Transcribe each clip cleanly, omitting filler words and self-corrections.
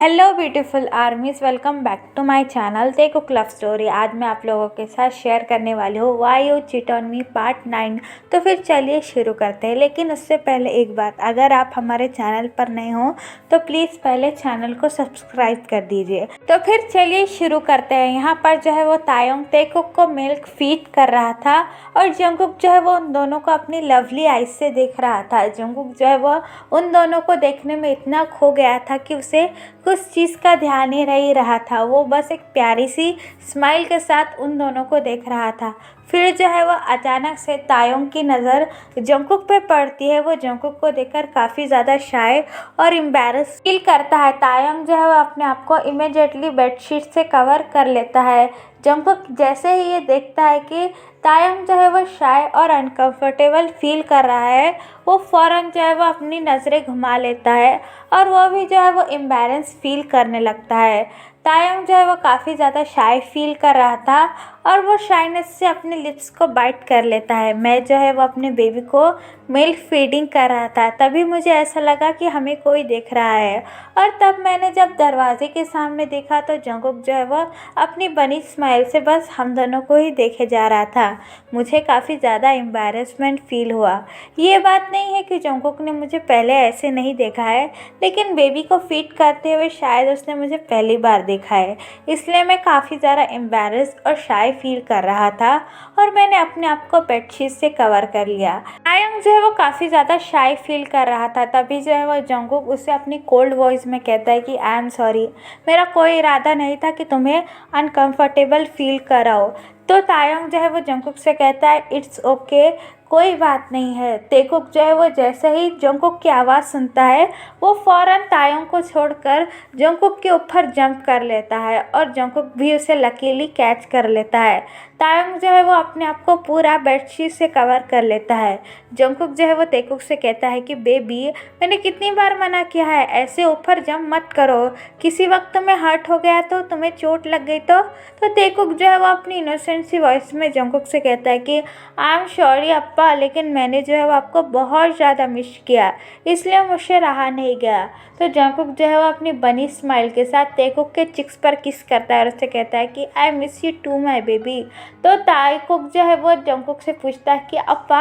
Hello beautiful armies, welcome back to my channel Taekook love story. आज मैं आप लोगों के साथ शेयर करने वाली हूँ why you cheat on me part 9। तो फिर चलिए शुरू करते हैं। लेकिन उससे पहले एक बात, अगर आप हमारे चैनल पर नए हो तो प्लीज़ पहले चैनल को सब्सक्राइब कर दीजिए। तो फिर चलिए शुरू करते हैं। यहाँ पर जो है वो तायोंग तेकुक को मिल्क फीड कर रहा था और जंगकुक जो है वो उन दोनों को अपनी लवली आइज से देख रहा था। जंगकुक जो है वो उन दोनों को देखने में इतना खो गया था कि उसे कुछ चीज़ का ध्यान ही नहीं रहा था। वो बस एक प्यारी सी स्माइल के साथ उन दोनों को देख रहा था। फिर जो है वो अचानक से तायोंग की नज़र जंगकुक पे पड़ती है। वो जंगकुक को देखकर काफ़ी ज़्यादा शाय और एम्बैरस फील करता है। तायोंग जो है वो अपने आप को इमीडिएटली बेडशीट से कवर कर लेता है। जंगकुक जैसे ही ये देखता है कि तायोंग जो है वो शाय और अनकंफर्टेबल फील कर रहा है, वो फ़ौरन जो है वो अपनी नज़रें घुमा लेता है और वो भी जो है वो एम्बैरेंस फील करने लगता है। तायोंग जो है वो काफ़ी ज़्यादा शाय फील कर रहा था और वो शाइनेस से अपने लिप्स को बाइट कर लेता है। मैं जो है वो अपने बेबी को मिल्क फीडिंग कर रहा था, तभी मुझे ऐसा लगा कि हमें कोई देख रहा है। और तब मैंने जब दरवाजे के सामने देखा तो जंगकुक जो है वो अपनी बनी स्माइल से बस हम दोनों को ही देखे जा रहा था। मुझे काफ़ी ज़्यादा एम्बैरेसमेंट फील हुआ। ये बात नहीं है कि जंगकुक ने मुझे पहले ऐसे नहीं देखा है, लेकिन बेबी को फीड करते हुए शायद उसने मुझे पहली बार देखा है, इसलिए मैं काफ़ी ज़्यादा एम्बैरेस और शाय फील कर रहा था और मैंने अपने आप को बेडशीट से कवर कर लिया। तायोंग जो है वो काफ़ी ज़्यादा शाय फील कर रहा था। तभी जो है वो जंगकुक उसे अपनी कोल्ड वॉइस में कहता है कि आई एम सॉरी, मेरा कोई इरादा नहीं था कि तुम्हें अनकंफर्टेबल फील कराओ। तो तायोंग जो है वो जंगकुक से कहता है इट्स ओके, कोई बात नहीं है। तेकुक जो है वो जैसे ही जंगकुक की आवाज़ सुनता है वो फ़ौरन तायोंग को छोड़कर जंगकुक के ऊपर जंप कर लेता है और जंगकुक भी उसे लकीली कैच कर लेता है। तायोंग जो है वो अपने आप को पूरा बेडशीट से कवर कर लेता है। जंगकुक जो है वो तेकुक से कहता है कि बेबी, मैंने कितनी बार मना किया है, ऐसे ऊपर जंप मत करो, किसी वक्त तुम्हें हर्ट हो गया तो, तुम्हें चोट लग गई तो तेकुक जो है वो अपनी इनोसेंट सी वॉइस में जंगकुक से कहता है कि आई एम सॉरी अप्पा, लेकिन मैंने जो है वो आपको बहुत ज़्यादा मिस किया, इसलिए मुझसे रहा नहीं गया। तो जंगकुक जो है वो अपनी बनी स्माइल के साथ तेकुक के चिक्स पर किस करता है और उससे कहता है कि I miss you too my baby. तो ताईकुक जो है वो जंगकुक से पूछता है कि अप्पा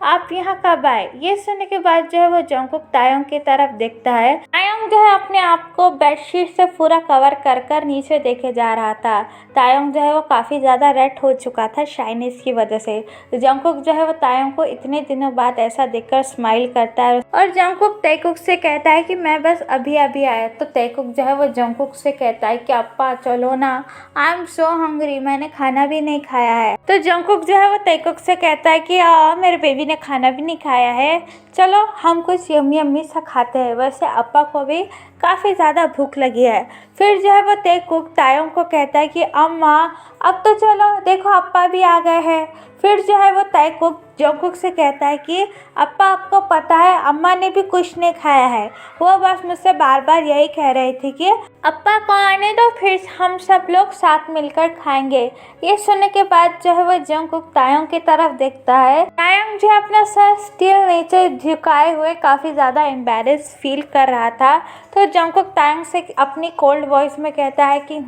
आप यहाँ कब आए। ये सुनने के बाद जो है वो जंगकुक तायोंग की तरफ देखता है। तायोंग जो है अपने आप को बेडशीट से पूरा कवर कर कर नीचे देखे जा रहा था। तायोंग जो है वो काफ़ी ज़्यादा रेड हो चुका था शाइनेस की वजह से। जंगकुक जो है वो तायोंग को इतने दिनों बाद ऐसा देखकर स्माइल करता है और जंगकुक तेकुक से कहता है कि मैं बस अभी अभी आया। तो तेकुक जो है वो जंगकुक से कहता है कि अप्पा चलो ना, आई एम सो हंग्री, मैंने खाना भी नहीं खाया है। तो जंगकुक जो है वो तेकुक से कहता है कि मेरे बेबी ने खाना भी नहीं खाया है, चलो हम कुछ यम्मी यम्मी सा खाते हैं। वैसे अप्पा को भी काफ़ी ज़्यादा भूख लगी है। फिर जो है वो तेकुक तायोंग को कहता है कि अम्मा अब तो चलो, देखो अप्पा भी आ गए हैं। फिर जो है वो तेकुक जंगकुक से कहता है कि अप्पा आपको पता है अम्मा ने भी कुछ नहीं खाया है, वो बस मुझसे बार बार यही कह रही थी कि अप्पा को आने दो, फिर हम सब लोग साथ मिलकर खाएंगे। ये सुनने के बाद जो है वो जंगकुक तायोंग की तरफ देखता है। तायोंग जो अपना सर स्टिल नीचे झुकाए हुए काफ़ी ज़्यादा एम्बैरेस फील कर रहा था। तो जंगकुक तायोंग से अपनी कोल्ड वॉइस में कहता है कि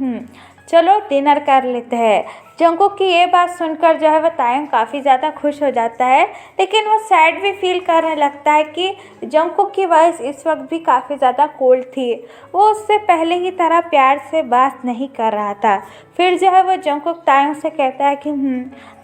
चलो डिनर कर लेते हैं। जंगकुक की ये बात सुनकर जो है वो तायोंग काफ़ी ज़्यादा खुश हो जाता है, लेकिन वो सैड भी फील करने लगता है कि जंगकुक की वॉइस इस वक्त भी काफ़ी ज़्यादा कोल्ड थी। वो उससे पहले की तरह प्यार से बात नहीं कर रहा था। फिर जो है वो जंगकुक तायोंग से कहता है कि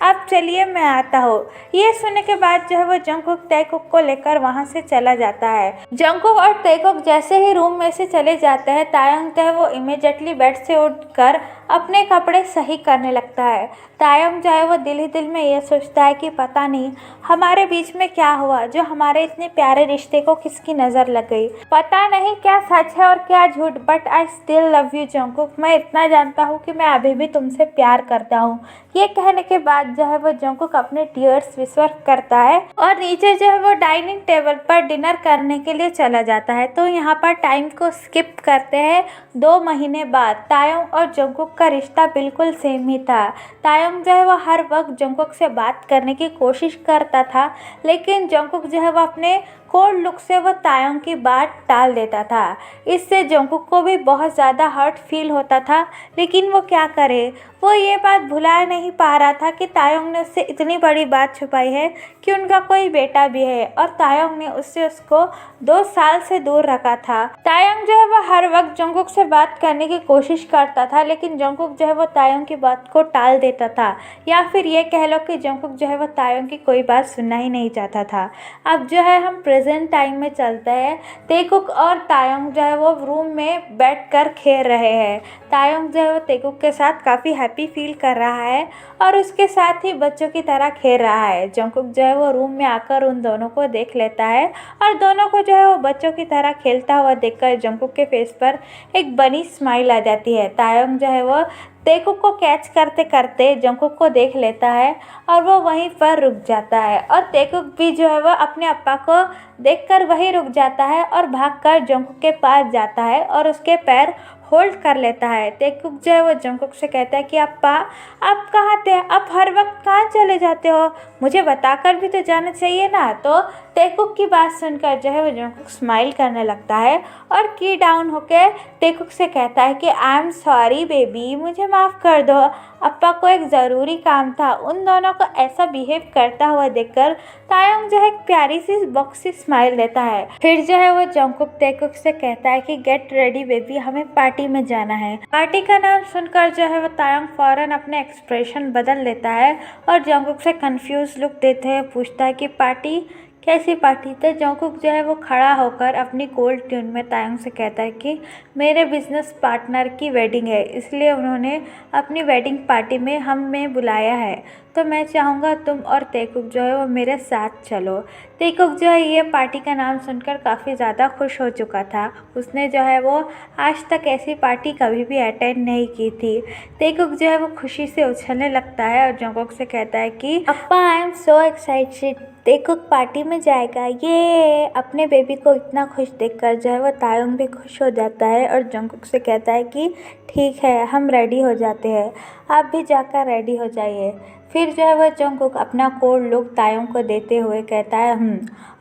अब चलिए मैं आता हूँ। ये सुनने के बाद जो है वो जंगकुक तेकुक को लेकर वहाँ से चला जाता है। जंगकुक और तेकुक जैसे ही रूम में से चले जाते हैं, तायोंग जो है वो इमीडिएटली बेड से उठकर अपने कपड़े सही करने लगता है। तायोंग जो है वो दिल ही दिल में ये सोचता है कि पता नहीं हमारे बीच में क्या हुआ, जो हमारे इतने प्यारे रिश्ते को किसकी नज़र लग गई। पता नहीं क्या सच है और क्या झूठ, but I still love you Jungkook. मैं इतना जानता हूँ कि मैं अभी भी तुमसे प्यार करता हूँ। ये कहने के बाद जो है वो जंगकुक अपने टीयर्स विस्वर करता है और नीचे जो है वो डाइनिंग टेबल पर डिनर करने के लिए चला जाता है। तो यहाँ पर टाइम को स्किप करते हैं 2 महीने बाद। तायोंग और जंगकुक का रिश्ता बिल्कुल सेम ही था। तायोंग जो है वो हर वक्त जंगकुक से बात करने की कोशिश करता था, लेकिन जंगकुक जो है वो अपने कोल्ड लुक से वो तायोंग की बात टाल देता था। इससे जंगकुक को भी बहुत ज़्यादा हर्ट फील होता था, लेकिन वो क्या करे। वो ये बात भुला नहीं पा रहा था कि तायोंग ने उससे इतनी बड़ी बात छुपाई है कि उनका कोई बेटा भी है और तायोंग ने उसको 2 साल से दूर रखा था। तायोंग जो है वो हर वक्त जंगकुक से बात करने की कोशिश करता था, लेकिन जंगकुक जो है वो तायोंग की बात को टाल देता था, या फिर ये कह लो कि जंगकुक जो है वो तायोंग की कोई बात सुनना ही नहीं चाहता था। अब जो है हम प्रेजेंट टाइम में चलते हैं। तेकुक और तायोंग जो है वो रूम में बैठकर खेल रहे हैं। तायोंग जो है वो तेकुक के साथ काफ़ी हैप्पी फील कर रहा है और उसके साथ ही बच्चों की तरह खेल रहा है। जंगकुक जो है वो रूम में आकर उन दोनों को देख लेता है और दोनों को जो है वो बच्चों की तरह खेलता हुआ देखकर जंगकुक के फेस पर एक बनी स्माइल आ जाती है। तायोंग जो है वो तेकुक को कैच करते करते जंगकुक को देख लेता है और वो वहीं पर रुक जाता है और तेकुक भी जो है वो अपने अप्पा को देखकर वहीं रुक जाता है और भागकर जंगकुक के पास जाता है और उसके पैर होल्ड कर लेता है। तेकुक जो है वो जंगकुक से कहता है कि अप्पा आप कहाँ थे, आप हर वक्त कहाँ चले जाते हो, मुझे बताकर भी तो जाना चाहिए ना। तो तेकुक की बात सुनकर जो है वो जंगकुक स्माइल करने लगता है और की डाउन होकर तेकुक से कहता है कि आई एम सॉरी बेबी, मुझे माफ़ कर दो, अप्पा को एक ज़रूरी काम था। उन दोनों को ऐसा बिहेव करता हुआ देखकर तायोंग जो है एक प्यारी सी बॉक्सी स्माइल देता है। फिर जो है वो जंगकुक तेकुक से कहता है कि गेट रेडी बेबी, हमें पार्टी में जाना है। पार्टी का नाम सुनकर जो है वो तायोंग फौरन अपने एक्सप्रेशन बदल लेता है और जंगकुक से कंफ्यूज लुक देते हुए पूछता है कि पार्टी, कैसी पार्टी। तो जंगकुक जो है वो खड़ा होकर अपनी कोल्ड ट्यून में तायोंग से कहता है कि मेरे बिजनेस पार्टनर की वेडिंग है, इसलिए उन्होंने अपनी वेडिंग पार्टी में हमें बुलाया है, तो मैं चाहूँगा तुम और तेकुक जो है वो मेरे साथ चलो। तेकुक जो है ये पार्टी का नाम सुनकर काफ़ी ज़्यादा खुश हो चुका था। उसने जो है वो आज तक ऐसी पार्टी कभी भी अटेंड नहीं की थी। तेकुक जो है वो खुशी से उछलने लगता है और जंगकुक से कहता है कि अप्पा I am so excited, Taekook party में जाएगा। ये अपने बेबी को इतना खुश देखकर जो है वो तायोंग भी खुश हो जाता है और जंगकुक से कहता है कि ठीक है, हम रेडी हो जाते हैं, आप भी जाकर रेडी हो जाइए। फिर जो है वो जंगकुक अपना कोल्ड लुक तायोंग को देते हुए कहता है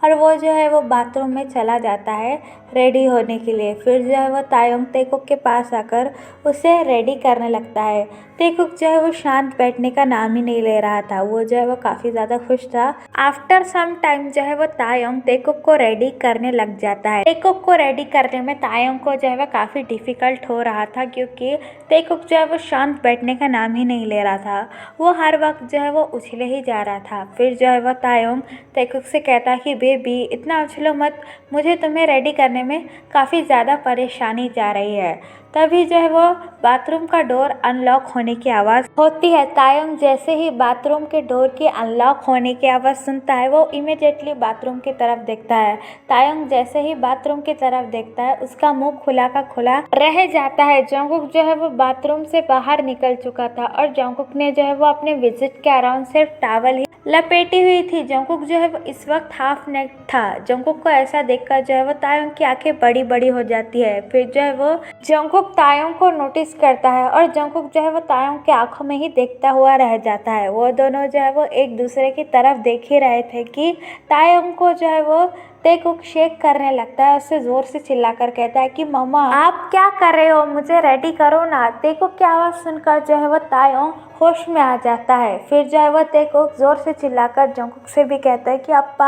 और वो जो है वो बाथरूम में चला जाता है रेडी होने के लिए। फिर जो है वो तायोंग तेकुक के पास आकर उसे रेडी करने लगता है। तेकुक जो है वो शांत बैठने का नाम ही नहीं ले रहा था, वो जो है वो काफ़ी ज़्यादा खुश था। आफ्टर सम टाइम जो है वो तायोंग तेकुक को रेडी करने लग जाता है। तेकुक को रेडी करने में तायोंग को जो है वो काफ़ी डिफ़िकल्ट हो रहा था, क्योंकि तेकुक जो है वो शांत बैठने का नाम ही नहीं ले रहा था, वो हर वक्त जो है वो उछले ही जा रहा था। फिर जो है वो तायोंग तेकुक से कहता है कि बेबी इतना उछलो मत, मुझे तुम्हें रेडी करने में काफ़ी ज़्यादा परेशानी जा रही है। तभी जो है वो बाथरूम का डोर अनलॉक होने की आवाज़ होती है। तायोंग जैसे ही बाथरूम के डोर की अनलॉक होने की आवाज़ सुनता है, वो इमिडिएटली बाथरूम की तरफ देखता है। तायोंग जैसे ही बाथरूम की तरफ देखता है, उसका मुंह खुला का खुला रह जाता है। जंगकुक जो है वो बाथरूम से बाहर निकल चुका था और जंगकुक ने जो है वो अपने विजिट के अराउंड सिर्फ टॉवल ही लपेटी हुई थी। जंगकुक जो है वो इस वक्त हाफ नेक था। जंगकुक को ऐसा देखकर जो है वो तायोंग की आंखें बड़ी बड़ी हो जाती है। फिर जो है वो जंगकुक तायोंग को नोटिस करता है और जंगकुक जो है वो तायोंग की आंखों में ही देखता हुआ रह जाता है। वो दोनों जो है वो एक दूसरे की तरफ देख ही रहे थे कि तायोंग को जो है वो तेकुक शेक करने लगता है, उससे जोर से चिल्लाकर कहता है कि मम्मा आप क्या कर रहे हो, मुझे रेडी करो ना। तेकुक की आवाज़ सुनकर जो है वो तायोंग होश में आ जाता है। फिर जो है वो तेकुक जोर से चिल्लाकर जंगकुक से भी कहता है कि अप्पा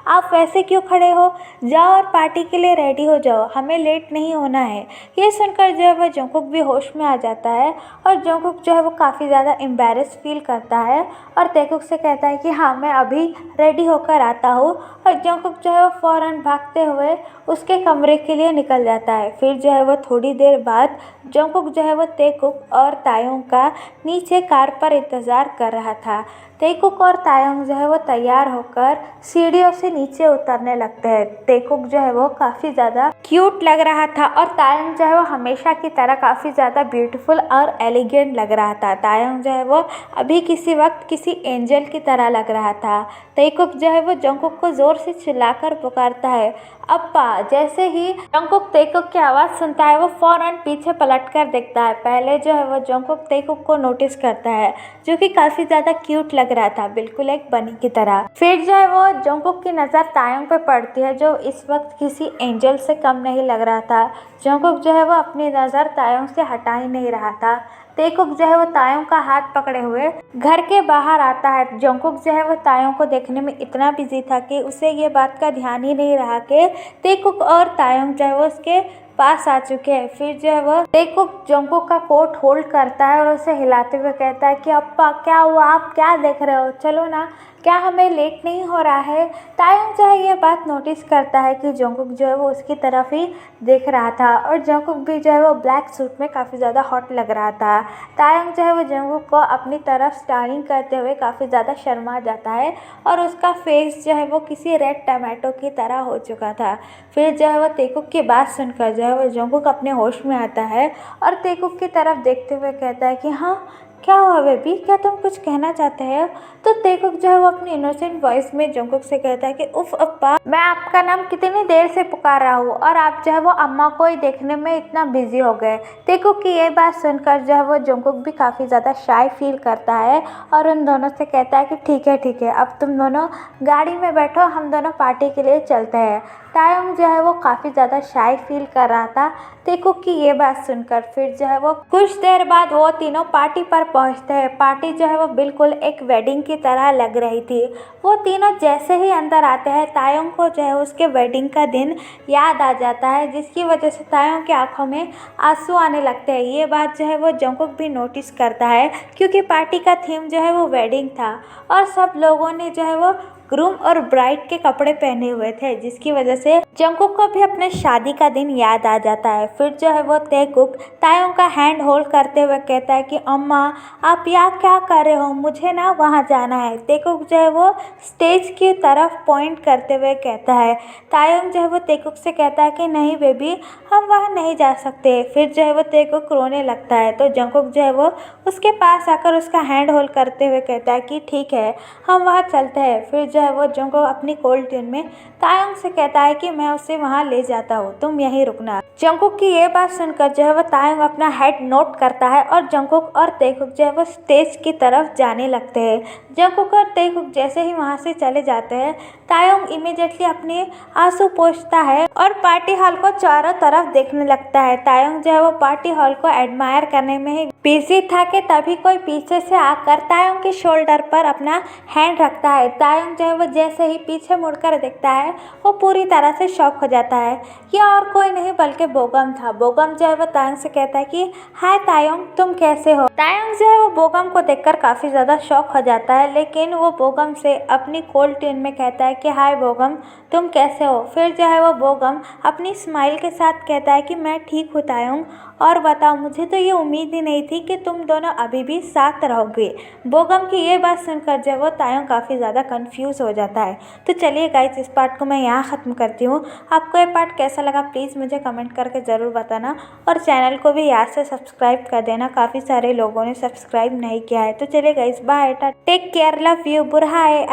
आप वैसे क्यों खड़े हो, जाओ और पार्टी के लिए रेडी हो जाओ, हमें लेट नहीं होना है। ये सुनकर जो है वो जंगकुक भी होश में आ जाता है और जंगकुक जो है वो काफ़ी ज़्यादा एम्बेरस फील करता है और तेकुक से कहता है कि हाँ मैं अभी रेडी होकर आता हूँ। और जंगकुक जो है वो फ़ौरन भागते हुए उसके कमरे के लिए निकल जाता है। फिर जो है वो थोड़ी देर बाद जंगकुक जो है वो तेकुक और तायोंग का नीचे कार पर इंतज़ार कर रहा था। तेकुक और तायोंग जो है वो तैयार होकर सीढ़ियों से नीचे उतरने लगते हैं। तेकुक जो है वो काफ़ी ज़्यादा क्यूट लग रहा था और तायंग जो है वो हमेशा की तरह काफ़ी ज़्यादा ब्यूटीफुल और एलिगेंट लग रहा था। तायंग जो है वो अभी किसी वक्त किसी एंजल की तरह लग रहा था। तेकुक जो है वो जंगकुक को ज़ोर से चिल्लाकर पुकारता है, अप्पा। जैसे ही जंगकुक तेकुक की आवाज़ सुनता है वो फ़ौरन पीछे पलटकर देखता है। पहले जो है वो जंगकुक तेकुक को नोटिस करता है, जो कि काफ़ी ज़्यादा क्यूट लग रहा था, बिल्कुल एक बनी की तरह। फिर जो है वो जंगकुक की नज़र तायंग पे पड़ती है, जो इस वक्त किसी एंजल से कम नहीं लग रहा था। जंगकुक जो है वो अपनी नज़र तायंग से हटा ही नहीं रहा था। तेकुक जो है वो तायंग का हाथ पकड़े हुए घर के बाहर आता है। जंगकुक जो है वो तायंग को देखने में इतना बिजी था कि उसे ये बात का ध्यान ही नहीं रहा कि तेकुक और तायंग जो है वो उसके पास आ चुके हैं। फिर जो है वो तेकुक जंगकुक का कोट होल्ड करता है और उसे हिलाते हुए कहता है कि अप्पा क्या हुआ, आप क्या देख रहे हो, चलो ना, क्या हमें लेट नहीं हो रहा है। तायंग जो है ये बात नोटिस करता है कि जंगकुक जो है वो उसकी तरफ ही देख रहा था और जंगकुक भी जो है वो ब्लैक सूट में काफ़ी ज़्यादा हॉट लग रहा था। तायंग जो है वो जंगकुक को अपनी तरफ स्टारिंग करते हुए काफ़ी ज़्यादा शर्मा जाता है और उसका फेस जो है वो किसी रेड टमाटो की तरह हो चुका था। फिर जो है वो तेकुक की बात सुनकर जो है वो जंगकुक अपने होश में आता है और तेकुक की तरफ देखते हुए कहता है कि हाँ, क्या हुआ बेबी, क्या तुम कुछ कहना चाहते हो। तो तेकुक जो है वो अपनी इनोसेंट वॉइस में जंगकुक से कहता है कि उफ अप्पा, मैं आपका नाम कितनी देर से पुकार रहा हूँ और आप जो है वो अम्मा को ही देखने में इतना बिजी हो गए। तेकुक की ये बात सुनकर जो है वो जंगकुक भी काफ़ी ज़्यादा शाय फील करता है और उन दोनों से कहता है कि ठीक है, अब तुम दोनों गाड़ी में बैठो, हम दोनों पार्टी के लिए चलते हैं। तायंग जो है वो काफ़ी ज़्यादा शाय फील कर रहा था तेकुक की ये बात सुनकर। फिर जो है वो कुछ देर बाद वो तीनों पार्टी पर पहुंचते हैं। पार्टी जो है वो बिल्कुल एक वेडिंग की तरह लग रही थी। वो तीनों जैसे ही अंदर आते हैं तायंग को जो है उसके वेडिंग का दिन याद आ जाता है, जिसकी वजह से तायंग की आंखों में आंसू आने लगते हैं। ये बात जो है वो जंगकुक भी नोटिस करता है, क्योंकि पार्टी का थीम जो है वो वेडिंग था और सब लोगों ने जो है वो ग्रूम और ब्राइड के कपड़े पहने हुए थे, जिसकी वजह से जंगकुक को भी अपने शादी का दिन याद आ जाता है। फिर जो है वो तेकुक तायंग का हैंड होल्ड करते हुए कहता है कि अम्मा, आप यहाँ क्या कर रहे हो, मुझे ना वहाँ जाना है। तेकुक जो है वो स्टेज की तरफ पॉइंट करते हुए कहता है। तायंग जो है वो तेकुक से कहता है कि नहीं बेबी, हम वहाँ नहीं जा सकते। फिर जो है वो तेकुक रोने लगता है, तो जंगकुक जो है वो उसके पास आकर उसका हैंड होल्ड करते हुए कहता है कि ठीक है, हम वहाँ चलते हैं। फिर जो है वो जंगकुक अपनी कोल्ड ट्यून में तायंग से कहता है कि मैं उसे वहाँ ले जाता हूँ, तुम यहीं रुकना। जंगकुक की ये बात सुनकर जो है वो तायंग अपना हेड नोट करता है और जंगकुक और तेकुक जो है वो स्टेज की तरफ जाने लगते हैं। जंगकुक और तेकुक जैसे ही वहाँ से चले जाते हैं, तायंग इमीडिएटली अपने आंसू पोंछता है और पार्टी हॉल को चारों तरफ देखने लगता है। तायंग जो है वो पार्टी हॉल को एडमायर करने में ही बिजी था कि तभी कोई पीछे से आकर तायंग के शोल्डर पर अपना हैंड रखता है। तायंग जो है वो जैसे ही पीछे मुड़कर देखता है, वो पूरी तरह से शॉक हो जाता है। ये और कोई नहीं बल्कि बोगम था। बोगम जो है वो तायंग से कहता है कि हाय तायंग, तुम कैसे हो। तायंग जो है वो बोगम को देखकर काफ़ी ज़्यादा शॉक हो जाता है, लेकिन वो बोगम से अपनी कोल्ड ट्यून में कहता है कि हाय बोगम, तुम कैसे हो। फिर जो है वो बोगम अपनी स्माइल के साथ कहता है कि मैं ठीक हूँ तायंग, और बताओ, मुझे तो ये उम्मीद ही नहीं थी कि तुम दोनों अभी भी साथ रहोगे। बोगम की ये बात सुनकर जो वो तायंग काफ़ी ज़्यादा कंफ्यूज हो जाता है। तो चलिए गाइस, इस पार्ट को मैं यहाँ ख़त्म करती हूँ। आपको ये पार्ट कैसा लगा प्लीज़ मुझे कमेंट करके ज़रूर बताना, और चैनल को भी याद से सब्सक्राइब कर देना, काफ़ी सारे लोगों ने सब्सक्राइब नहीं किया है। तो चलिए guys, bye, take care, love you, बुरहाय।